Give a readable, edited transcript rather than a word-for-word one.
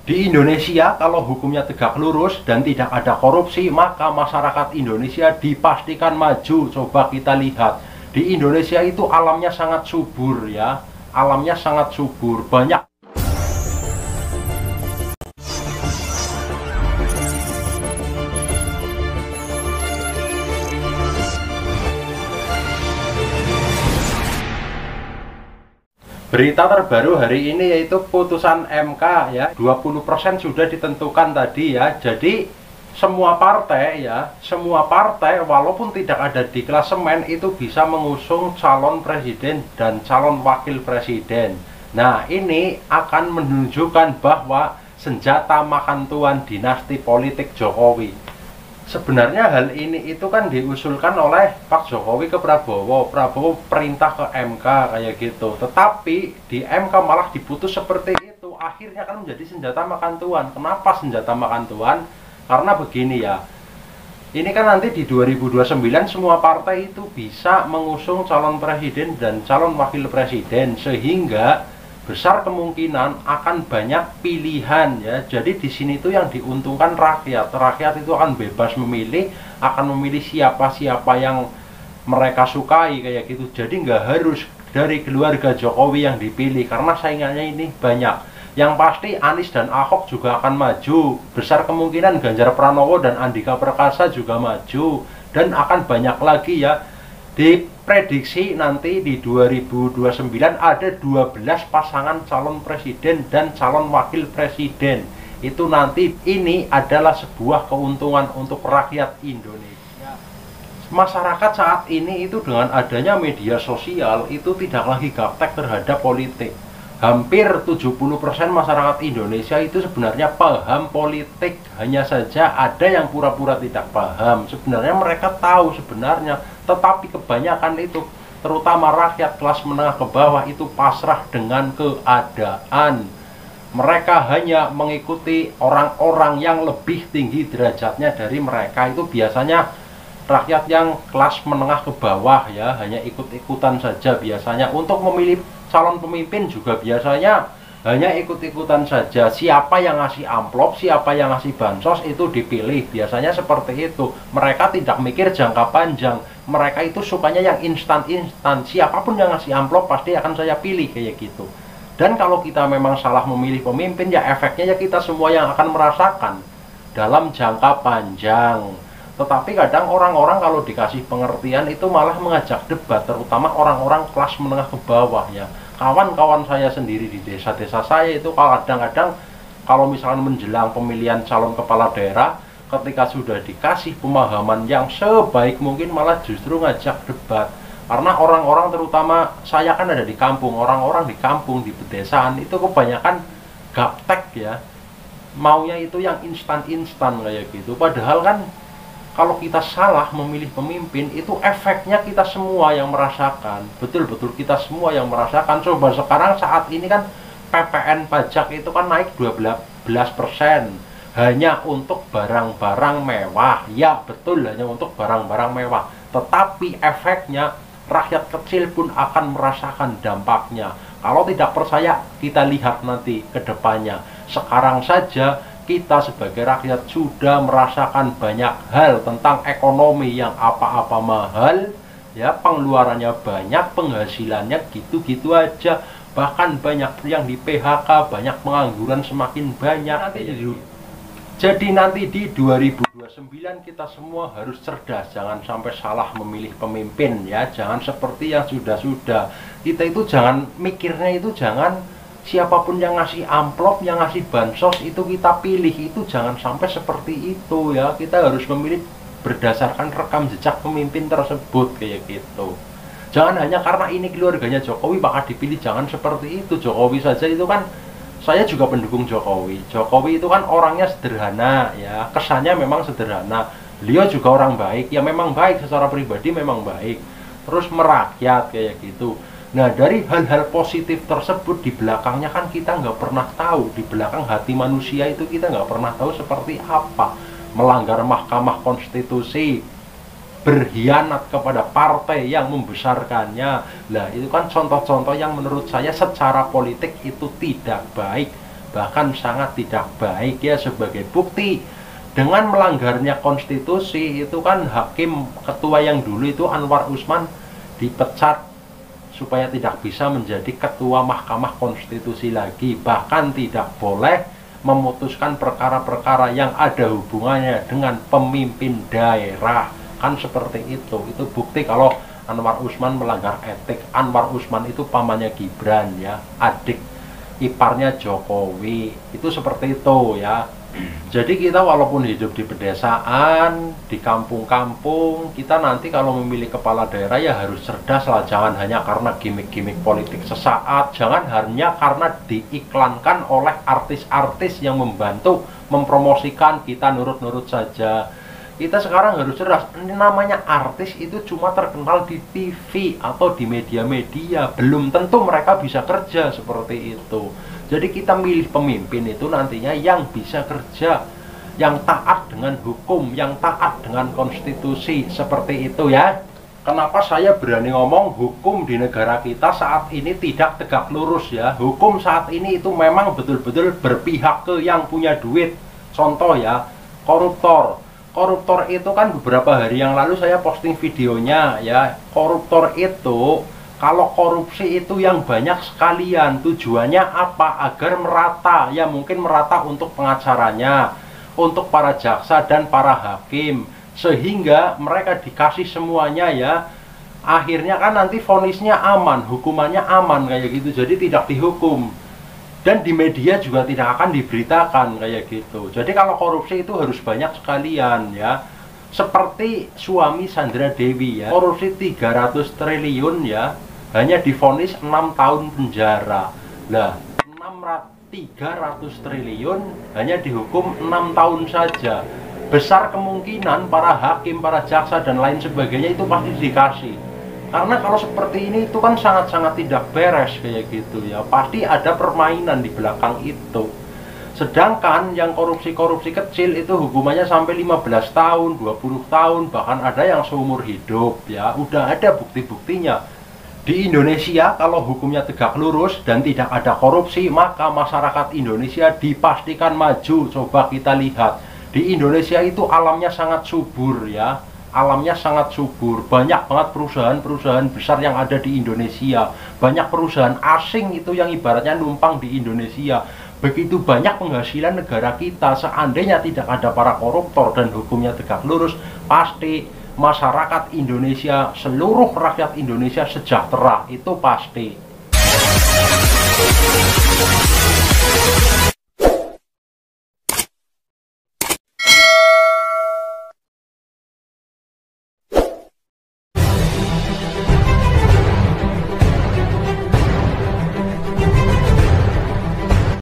Di Indonesia, kalau hukumnya tegak lurus dan tidak ada korupsi, maka masyarakat Indonesia dipastikan maju. Coba kita lihat, di Indonesia itu alamnya sangat subur ya, alamnya sangat subur, banyak. Berita terbaru hari ini yaitu putusan MK ya, 20% sudah ditentukan tadi ya. Jadi semua partai walaupun tidak ada di klasemen itu bisa mengusung calon presiden dan calon wakil presiden. Nah, ini akan menunjukkan bahwa senjata makan tuan dinasti politik Jokowi. Sebenarnya hal ini itu kan diusulkan oleh Pak Jokowi ke Prabowo. Prabowo perintah ke MK kayak gitu. Tetapi di MK malah diputus seperti itu. Akhirnya kan menjadi senjata makan tuan. Kenapa senjata makan tuan? Karena begini ya. Ini kan nanti di 2029 semua partai itu bisa mengusung calon presiden dan calon wakil presiden, sehingga besar kemungkinan akan banyak pilihan ya. Jadi di sini tuh yang diuntungkan rakyat. Rakyat itu akan bebas memilih, akan memilih siapa-siapa yang mereka sukai kayak gitu. Jadi nggak harus dari keluarga Jokowi yang dipilih karena saingannya ini banyak. Yang pasti Anies dan Ahok juga akan maju. Besar kemungkinan Ganjar Pranowo dan Andika Perkasa juga maju, dan akan banyak lagi ya. Diprediksi nanti di 2029 ada 12 pasangan calon presiden dan calon wakil presiden. Itu nanti ini adalah sebuah keuntungan untuk rakyat Indonesia. Masyarakat saat ini itu dengan adanya media sosial itu tidak lagi gaptek terhadap politik. Hampir 70% masyarakat Indonesia itu sebenarnya paham politik. Hanya saja ada yang pura-pura tidak paham. Sebenarnya mereka tahu sebenarnya, tetapi kebanyakan itu, terutama rakyat kelas menengah ke bawah, itu pasrah dengan keadaan. Mereka hanya mengikuti orang-orang yang lebih tinggi derajatnya dari mereka. Itu biasanya rakyat yang kelas menengah ke bawah ya, hanya ikut-ikutan saja biasanya. Untuk memilih calon pemimpin juga biasanya hanya ikut-ikutan saja. Siapa yang ngasih amplop, siapa yang ngasih bansos itu dipilih. Biasanya seperti itu. Mereka tidak mikir jangka panjang. Mereka itu sukanya yang instan-instan. Siapapun yang ngasih amplop pasti akan saya pilih kayak gitu. Dan kalau kita memang salah memilih pemimpin, ya efeknya ya kita semua yang akan merasakan dalam jangka panjang. Tetapi kadang orang-orang kalau dikasih pengertian itu malah mengajak debat, terutama orang-orang kelas menengah ke bawah ya. Kawan-kawan saya sendiri di desa-desa saya itu kadang-kadang kalau misalkan menjelang pemilihan calon kepala daerah, ketika sudah dikasih pemahaman yang sebaik mungkin malah justru ngajak debat. Karena orang-orang, terutama saya kan ada di kampung, orang-orang di kampung, di pedesaan itu kebanyakan gaptek ya, maunya itu yang instan-instan kayak gitu. Padahal kan kalau kita salah memilih pemimpin, itu efeknya kita semua yang merasakan. Betul-betul kita semua yang merasakan. Coba sekarang saat ini kan PPN pajak itu kan naik 12% hanya untuk barang-barang mewah. Ya betul, hanya untuk barang-barang mewah. Tetapi efeknya rakyat kecil pun akan merasakan dampaknya. Kalau tidak percaya, kita lihat nanti ke depannya. Sekarang saja kita sebagai rakyat sudah merasakan banyak hal tentang ekonomi yang apa-apa mahal ya, pengeluarannya banyak, penghasilannya gitu-gitu aja, bahkan banyak yang di PHK, banyak pengangguran semakin banyak. Jadi nanti di 2029 kita semua harus cerdas, jangan sampai salah memilih pemimpin ya, jangan seperti yang sudah-sudah. Kita itu jangan mikirnya itu, jangan siapapun yang ngasih amplop, yang ngasih bansos itu kita pilih, itu jangan sampai seperti itu ya. Kita harus memilih berdasarkan rekam jejak pemimpin tersebut kayak gitu. Jangan hanya karena ini keluarganya Jokowi maka dipilih, jangan seperti itu. Jokowi saja itu kan, saya juga pendukung Jokowi. Jokowi itu kan orangnya sederhana ya, kesannya memang sederhana. Beliau juga orang baik, ya memang baik secara pribadi, memang baik. Terus merakyat kayak gitu. Nah, dari hal-hal positif tersebut di belakangnya kan kita nggak pernah tahu. Di belakang hati manusia itu kita nggak pernah tahu seperti apa. Melanggar Mahkamah Konstitusi, berkhianat kepada partai yang membesarkannya. Nah, itu kan contoh-contoh yang menurut saya secara politik itu tidak baik. bahkan sangat tidak baik ya. Sebagai bukti, dengan melanggarnya konstitusi itu kan hakim ketua yang dulu itu Anwar Usman dipecat supaya tidak bisa menjadi ketua Mahkamah Konstitusi lagi, bahkan tidak boleh memutuskan perkara-perkara yang ada hubungannya dengan pemimpin daerah. Kan seperti itu bukti kalau Anwar Usman melanggar etik. Anwar Usman itu pamannya Gibran ya, adik iparnya Jokowi, itu seperti itu ya. Jadi kita walaupun hidup di pedesaan, di kampung-kampung, kita nanti kalau memilih kepala daerah ya harus cerdas lah. Jangan hanya karena gimmick-gimmick politik sesaat, jangan hanya karena diiklankan oleh artis-artis yang membantu mempromosikan, kita nurut-nurut saja. Kita sekarang harus cerdas. Namanya artis itu cuma terkenal di TV atau di media-media, belum tentu mereka bisa kerja seperti itu. Jadi kita milih pemimpin itu nantinya yang bisa kerja, yang taat dengan hukum, yang taat dengan konstitusi, seperti itu ya. Kenapa saya berani ngomong hukum di negara kita saat ini tidak tegak lurus ya. Hukum saat ini itu memang betul-betul berpihak ke yang punya duit. Contoh ya, koruptor. Koruptor itu kan beberapa hari yang lalu saya posting videonya ya. Koruptor itu, kalau korupsi itu yang banyak sekalian, tujuannya apa? Agar merata, ya mungkin merata untuk pengacaranya, untuk para jaksa dan para hakim, sehingga mereka dikasih semuanya ya. Akhirnya kan nanti vonisnya aman, hukumannya aman kayak gitu, jadi tidak dihukum. Dan di media juga tidak akan diberitakan kayak gitu. Jadi kalau korupsi itu harus banyak sekalian ya. Seperti suami Sandra Dewi ya, korupsi 300 triliun ya, hanya divonis 6 tahun penjara. Lah, 300 triliun hanya dihukum 6 tahun saja. Besar kemungkinan para hakim, para jaksa dan lain sebagainya itu pasti dikasih. Karena kalau seperti ini itu kan sangat-sangat tidak beres kayak gitu ya. Pasti ada permainan di belakang itu. Sedangkan yang korupsi-korupsi kecil itu hukumannya sampai 15 tahun, 20 tahun, bahkan ada yang seumur hidup ya. Udah ada bukti-buktinya. Di Indonesia kalau hukumnya tegak lurus dan tidak ada korupsi, maka masyarakat Indonesia dipastikan maju. Coba kita lihat. Di Indonesia itu alamnya sangat subur ya. Alamnya sangat subur, banyak banget perusahaan-perusahaan besar yang ada di Indonesia, banyak perusahaan asing itu yang ibaratnya numpang di Indonesia. Begitu banyak penghasilan negara kita. Seandainya tidak ada para koruptor dan hukumnya tegak lurus, pasti masyarakat Indonesia, seluruh rakyat Indonesia sejahtera, itu pasti.